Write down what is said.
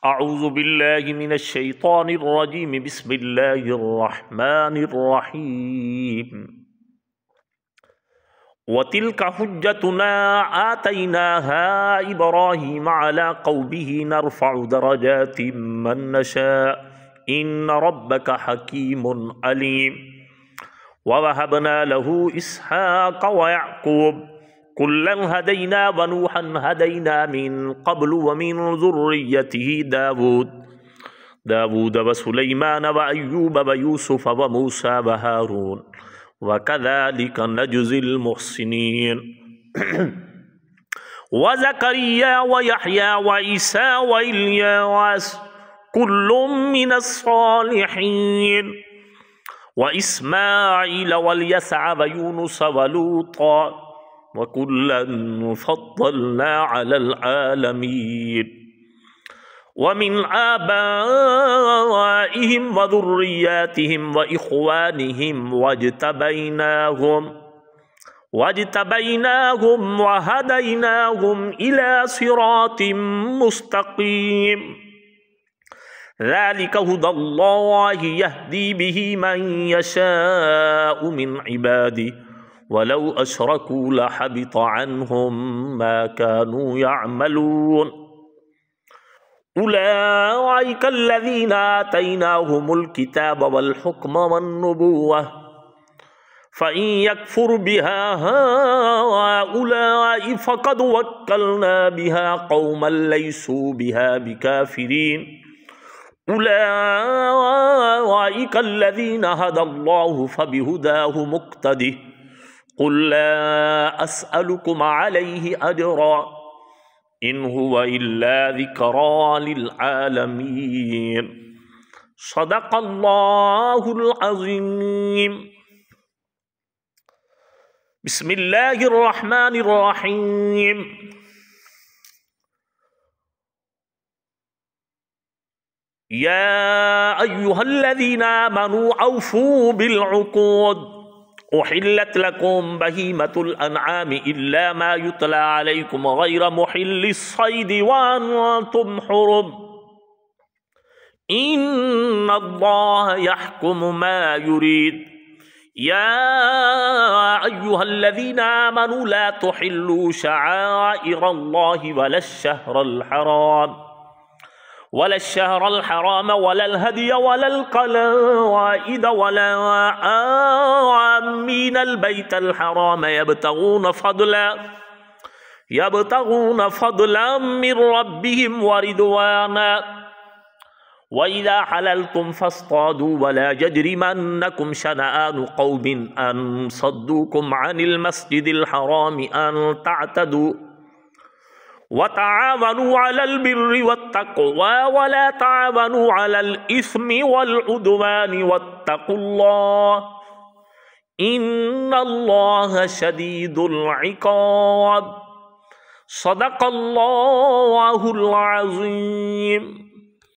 अऊज़ु बिल्लाहि मिनश शैतानिर रजीम बिस्मिल्लाहिर रहमानिर रहीम वतिल्का हुज्जतुना आतैनाहा इब्राहीम अला कौमिही नरफ़उ दरजातिम मन नशा इन्न रब्बका हकीमुन अलीम ववहबना लहू इसहाक़ व याक़ूब कुल्लन हदैना व नूहन हदैना मिन क़ब्लु व मिन ज़ुर्रिय्यतिही दावूद व सुलैमान व अय्यूब व यूसुफ व मूसा व हारून व कज़ालिक नजज़िल मुहसिनीन व ज़करिया व यहया व ईसा व इल्यास कुल्लुम मिनस सालिहीन व इस्माईल वल यसअ व यूनुस व लूता व कुल्लन फ़द्दलना अलल आलमीन व मिन आबाइहिम व ज़ुर्रिय्यातिहिम व इख़्वानिहिम वज्तबैनाहुम व हदैनाहुम इला सिरातिम मुस्तक़ीम ज़ालिका हुदल्लाहि यहदी बिही मन यशाअु मिन इबादिही वलौ अशरकू लहबित अन्हुम मा कानू यअमलून उलाइका अल्लज़ीना आतैनाहुमुल किताब वल हुक्म वन नुबुव्वह फ़इन यकफुर बिहा हाउलाई फ़क़द वक्कलना बिहा क़ौमन लैसू बिहा बिकाफ़िरीन उलाइका अल्लज़ीना हदल्लाहु फ़बिहुदाहु मुक़्तदिह क़ुल ला अस्अलुकुम अलैहि अजरा इन हुवा इल्ला ज़िक्रा लिल आलमीन सदक़ल्लाहुल अज़ीम। बिस्मिल्लाहिर रहमानिर रहीम। या अय्युहल्लज़ीना आमनू औफ़ू बिल उक़ूद उहिल्लत लकुम बहीमतुल अनआम इल्ला मा युतला अलैकुम गैर मुहिल्लिस सैद व अंतुम हुरुम इन्नल्लाह यहकुमु मा युरीद या अय्युहल्लज़ीना आमनू ला तुहिल्लू शआइरल्लाहि वलश-शहरल हराम वलल हदिय वलल क़लाइद वला आमीनल बैतल हराम यब्तगून फ़द्लन मिन रब्बिहिम व रिदवाना व इज़ा हलल्तुम फ़ास्तादू वला यजरिमन्नकुम शनआनु क़ौमिन अन सद्दूकुम अनिल मस्जिदिल हराम अन तअतदू वतआवनू अलल बिर्रि वत्तक़वा वला तआवनू अलल इस्मि वल उद्वानि वत्तक़ुल्लाह इन्नल्लाह शदीदुल इक़ाब सदक़ल्लाहुल अज़ीम।